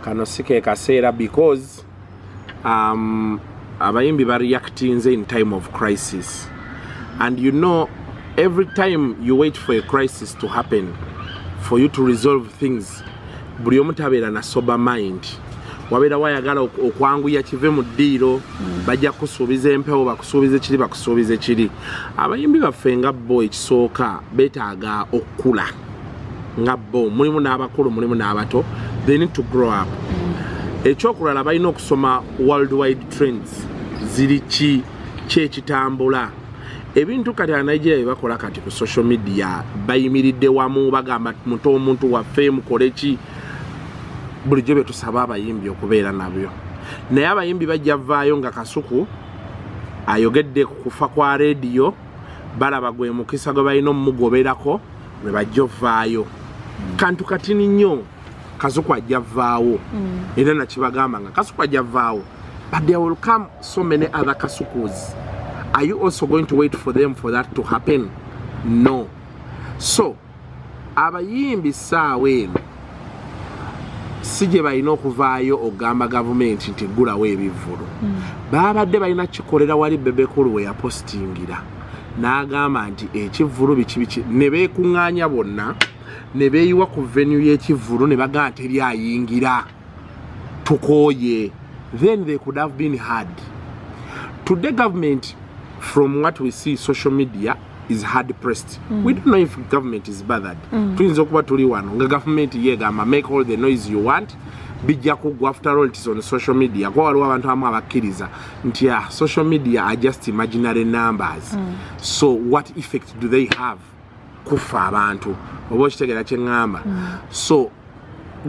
kano sike kaseera because abayimbi ba reacting in time of crisis, and you know every time you wait for a crisis to happen for you to resolve things, buli omu tabeera na sober mind. Wabeera wayagala okwanguya kive mu ddiiro, bajja kusuubiza empewo, bakusuubiza ekiri, bakusuubiza ekiri. Abayimbi baffe nga bo ekisooka beetaaga okukula nga bo, mulimu n'abakulu, mulimu n'abato. They need to grow up. Ekyokulala balina okusoma worldwide trends, ziri ki ekitambula. Ebintu kati Nigeria bebakola kati ku social media bayimiridde wamu bagamba muto omuntu waffe mukole ki. Bulijjo betusaba abayimbi okubeera nabyo. Naye abayimbi bajja vaayo nga Kasuku ayogedde ku kufa kwa radio, balaba gwe mukisa gwe balina omugoberako, ne bajja vaayo. Kantu katini nnyo Kasuku ajja vaawo. Era nakibagamba nga Kasuku ajja vaawo. But there will come so many other Kasukus. Are you also going to wait for them for that to happen? No. So, abayimbi saawa eno sije balina okuvaayo ogamba gavumenti nti gulawo ebivvulu. Babadde balina kikolera wali bebekulu we yapostingira. N'agamba nti ekivvulu biki ne beekuŋŋaanya bonna ne beeyiwa ku venue y'ekivvulu ne bagamba teri ayingira. Tukooye. Then they could have been heard. Today government, from what we see social media, is hard pressed. We don't know if government is bothered. Twins okuba tuli wano nga government yegamba make all the noise you want, bijja kugwa. After all it is on social media. Kwa waliwo abantu abamu abakkiriza nti social media are just imaginary numbers. So what effect do they have kufa abantu? Oba okitegeera kye ngamba. So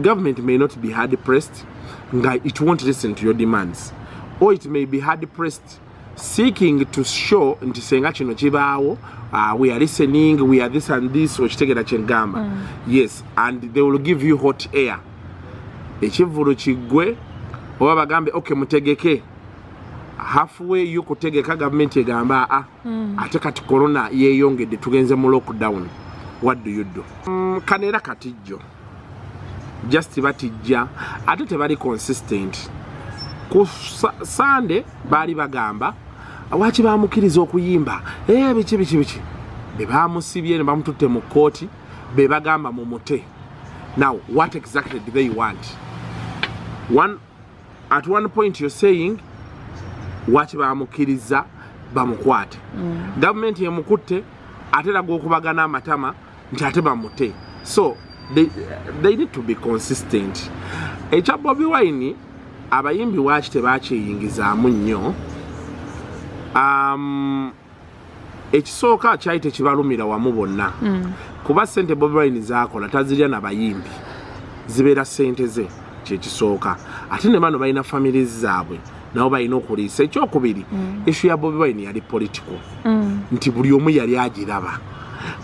government may not be hard pressed, it won't listen to your demands, or it may be hard pressed seeking to show nti senga kino kibaawo, we are listening, we are this and this, okitegeera kye ngamba. Yes, and they will give you hot air. Ekivvulu kiggwe oba bagambe okay mutegeke. Halfway you kutegeka government egamba ate kati corona yeeyongedde tugenze mu lockdown. What do you do? Kanera katijjo just batijja ate tebali consistent. Ku Sunday bali bagamba wachi bamukiriza okuyimba biki be bamusibye ne bamututte mu kooti be bagamba mu mute. Now what exactly do they want? At one point you're saying wachi bamukiriza bamukwate. Government yemukutte ate lago okubagana amatama nti ate bamute. So they need to be consistent. Ekya Bobi Wine abayimbi wachi tebakyeyingizaamu nnyo. Ekisooka kyali tekibalumira wamu bonna. Kuba ssente Bobi Wine zaakola tazirya n'abayimbi, zibeera ssente ze kyekisooka. Ate ne bano balina families zaabwe nabo balina okuliisa. Ekyokubiri, issue ya Bobi Wine yali political. Nti buli omu yali agiraba.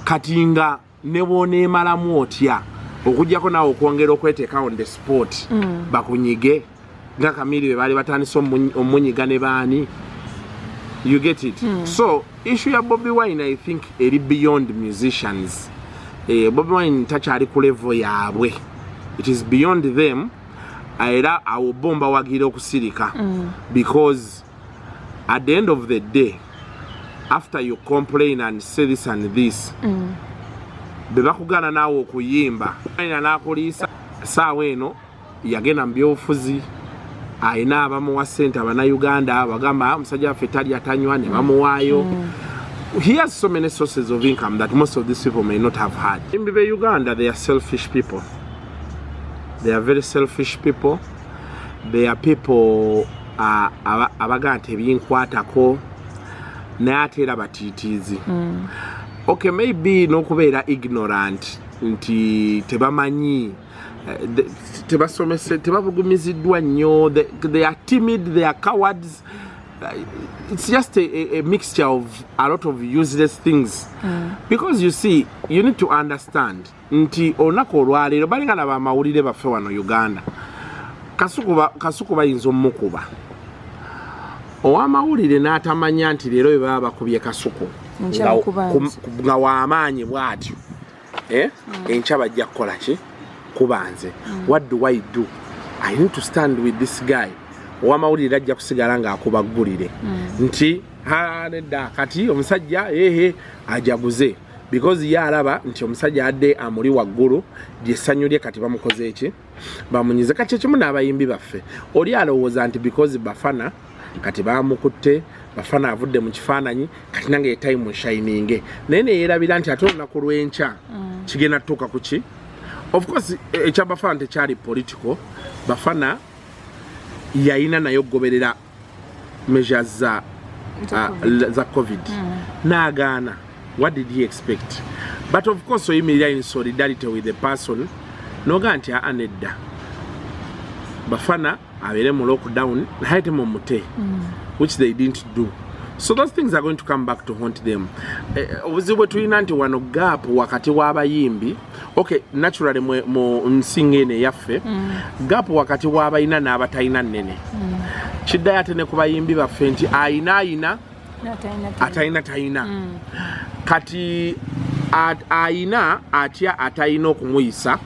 Kati nga ne bw'oneemalamu otya okujjako naawe okwongera okweteeka on the spot bakunyige nga Kamiri be baali batandise omunyiga ne baani. You get it? So issue ya Bobi Wine I think eri beyond musicians. Bobi Wine takyali ku level yaabwe. It is beyond them. Era awobomba wagira okusirika because at the end of the day, after you complain and say this and this, bebakugana naawe okuyimba ayina n'akuliisa saawa eno yagenda mu byobufuzi ayina abamuwa ssente Abannayuganda bagamba omusajja waffe tali atanywa ne bamuwaayo. He has so many sources of income that most of these people may not have had. In Uganda, they are selfish people. They are very selfish people. They are people abaga nti ebinkwatako naye ate era batiitiizi. Okay, maybe n'okubeera ignorant nti tebamanyi tebasomese tebabugumiziddwa nnyo. They are timid, they are cowards. It's just a mixture of a lot of useless things. Because you see, you need to understand nti olunaku olwaleero balinga na bamawulire baffe wano Uganda. Kasuku bayinza omukuba ow'amawulire n'atamanya nti leero bwe baba bakubye Kasuku nga w'amaanyi bw'atyo enkya bajja kukola ki kubanze. What do I do? I need to stand with this guy. Wamawulira ajja kusigala ng'akubaggulire nti nedda kati omusajja ajaguze because ye alaba nti omusajja adde amuli waggulu lyessanyu lye kati bamukoze eki bamunyize kati ekimu n'abayimbi baffe oli alowooza nti because Bafana kati bamukutte Bafana avudde mu kifaananyi kati nange time shining naye neyeerabira nti ate olunaku lw'enkya kigenda tutuuka ku ki of course ekya Bafana tekyali political Bafana yayina nayo goberera measures za COVID n'agaana. What did he expect? But of course so yimirira in solidarity with the person noga nti anedda Bafana abere mu lockdown haite mu mute which they didn't do. So those things are going to come back to haunt them. Obuzibu tulina nti wano gap wakati w'abayimbi okay naturally mu nsingene yaffe gap wakati w'abayina n'abatayina nnene kiddayo ate ne ku bayimbi baffe nti ayina atayina kati ayina atya atayina okumuyisa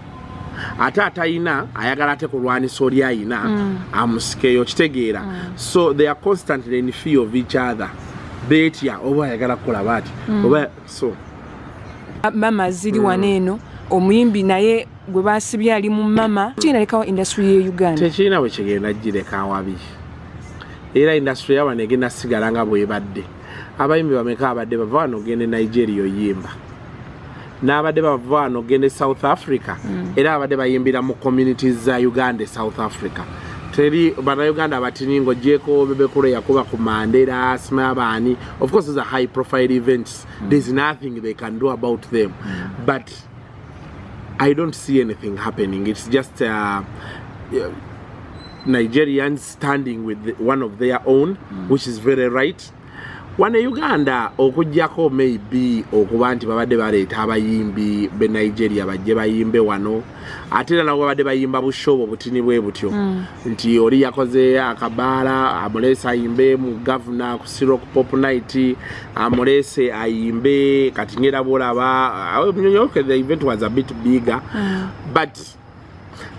ate atayina ayagala ate kulwanisa oli ayina amusikeyo kitegeera so they are constantly in fear of each other betya oba ayagala kukola bati oba so mama ziri waneeno omuyimbi naye gwe basibye ali mu mama kinalekawo industry ye Uganda tekirina bwe kigenda gireka wabi era industry yawa negenda sigala nga bwebadde abayimbi bameka abadde bava wano gende Nigeria oyimba n'abadde bava wano gende South Africa era abadde bayimbira mu communities za Uganda South Africa teri bana Uganda batiningo jeko bebekule yakuba ku Mandela smabani of course those are high profile events there's nothing they can do about them but I don't see anything happening. It's just Nigerians standing with one of their own, which is very right. One Uganda okujjako maybe okuba nti babadde baleeta abayimbi be Nigeria bajje bayimbe wano ate nabo babadde bayimba bushobo butini bwe butyo nti oli yakoze akabaala amulese ayimbe mu governor ku Siro ku Pop Night amulese ayimbe kati ngera bolaba okay the event was a bit bigger but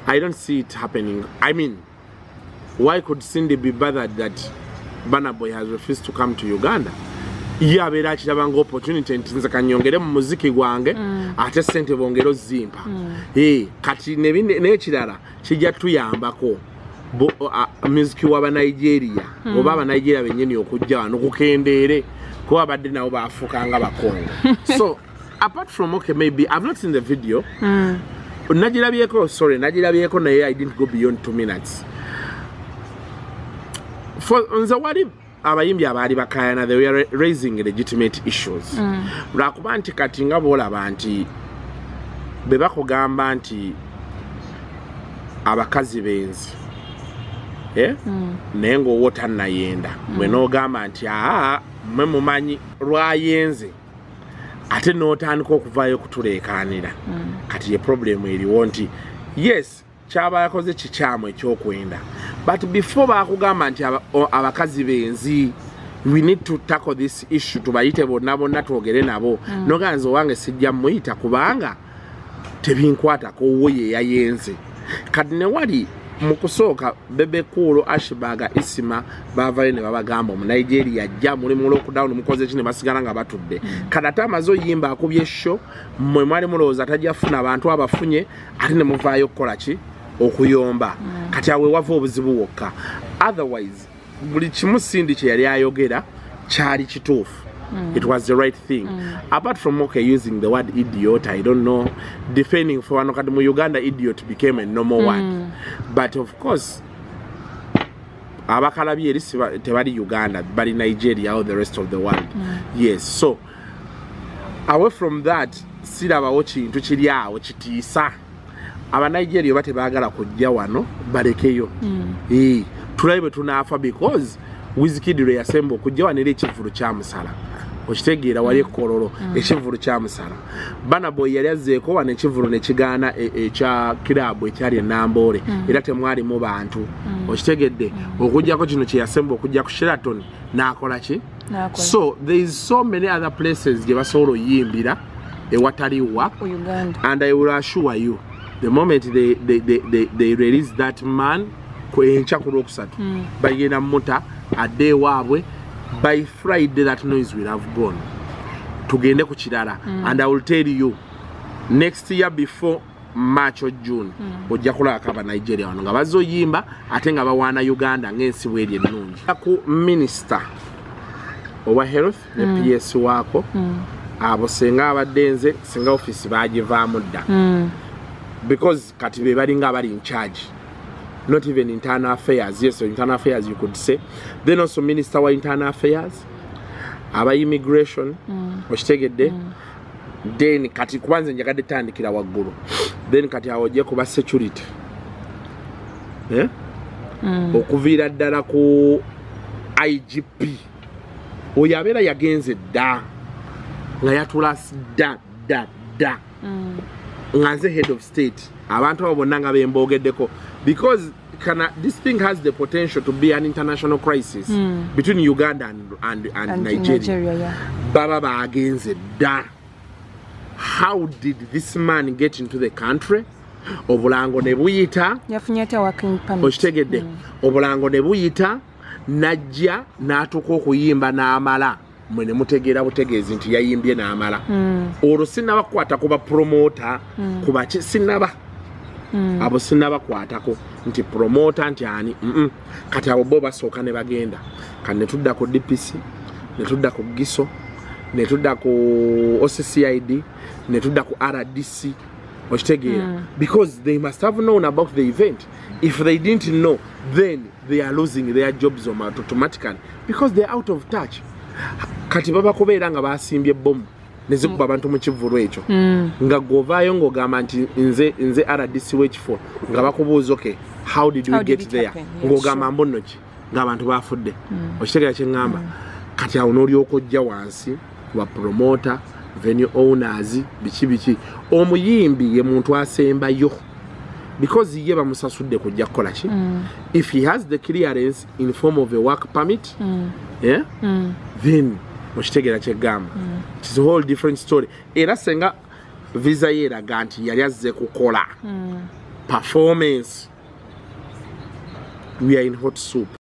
I don't see it happening. I mean why could Cindy be bothered that Burna Boy has refused to come to Uganda? Yeah, be like an opportunity and things can you get muziki gwange ate sente bongero zimpa. Kati nechirara chija tuyambako muziki w'aba Nigeria oba aba Nigeria benyeni okujja wano kukendere ko abadde nabo bafukanga bakongo. So apart from okay maybe I've not seen the video. Najirabyeko naye I didn't go beyond 2 minutes. For Nzawadi abayimbi abali bakayana they were raising legitimate issues. Lwakuba nti kati nga bolaba nti bebakugamba nti abakazi benzi naye ng'owo tannayenda mwe n'ogamba nti mwe mumanyi lwayenze ate n'otandika okuvaayo kutuleekaanira kati ye problem eriwo nti yes kyaba yakoze kikyamu ekyokwenda but before bakugamba nti abakazi benzi we need to tackle this issue tubayite bonna twogere nabo noganzo wange sijja muyita kubanga tebinkwatako wo ye yayenze kati ne wali mukusooka Bebe Cool Ashbaga Isima bavayo ne babagamba mu Nigeria ajja muli mu lockdown mukoze kine basigala nga batudde kadata amazo yimba akubye show mwe mwali mulowooza tajja funa abantu abafunye ate ne muvaayo kukola ki okuyomba kati awe wava obuzibu wokka otherwise buli kimu Cindy kye yali ayogera kyali kituufu. It was the right thing. Apart from using the word idiot, I don't know, defending for one mu Uganda idiot became a normal one. But of course, abakalabi erisi tebali Uganda, but in Nigeria or the rest of the world. Yes, so away from that, siraba watching to chiria or chitisa. Aba Nigeria bate bagala kujja wano balekeyo. Tulabe tunafa because Wizkid reassemble kujja wanere ekivulu kya musala. Okitegeera wali ekkololo ekivulu kya musala. Burna Boy yali azzeeko wane ekivulu ne kigaana ekya club ekyali Nambole era temwali mu bantu. Okitegedde okujjako kino kye yasemba okujja ku Sheraton n'akola ki? So there is so many other places gye basobola oyimbira ewataliwa and I will assure you The moment they release that man, kwencha kulokusatu. Bagenda muta ade wabwe. By Friday that noise will have gone. Tugende ku kirala. And I will tell you, next year before March or June, ojja kulaka aba Nigeria wano nga bazoyimba ate nga bawana Uganda ng'ensi bweri ennungi. Ku minister owa health ne PS wako abo senga abadenze senga office bagivaamu dda. Because kati be balinga bali in charge. Not even internal affairs. Yes, so internal affairs you could say. Then also minister wa internal affairs. Aba immigration. Oshitegedde. Then kati kwanza njagadde tandikira waggulu. Then kati awojje kuba security. Okuviira ddala ku IGP. Oyo abeera yagenze dda. Nga yatula dda. Nga nze head of state. Abantu abo bonna nga bembogeddeko. Because this thing has the potential to be an international crisis between Uganda and Nigeria. Baba bagenze dda. How did this man get into the country? Obulango ne buyita. Yafunyata working permit. Oshitegedde. Obulango ne buyita. Najja n'atuuka okuyimba n'amala. Mwene mutegeera butegeezi nti yayimbye n'amala. Olwo sinnaba kukwata kuba promoter kuba sinnaba. Abo sinnabakwatako nti promoter nti ani. Kati abo bo basooka ne bagenda. Kati ne tudda ku DPC, ne tudda ku Giso, ne tudda ku OCCID, ne tudda ku RDC. Because they must have known about the event. If they didn't know, then they are losing their jobs automatically because they are out of touch. Kati baba kubeera nga basimbye bomb nezikuba abantu mu kivulu ekyo nga govaayo ng'ogamba nti nze RDC w'ekifo nga bakubuuza okay how did we get there ng'ogamba mbono ki ng'abantu bafudde okitegeera kye ngamba kati awo n'olyoka ojja wansi wa promoter venue owners biki omuyimbi ye muntu asembayo because ye bamusasudde kujja kukola ki if he has the clearance in form of a work permit then okitegeera kye gamba it's a whole different story era senga visa ye eraga nti yali azze kukola performance we are in hot soup.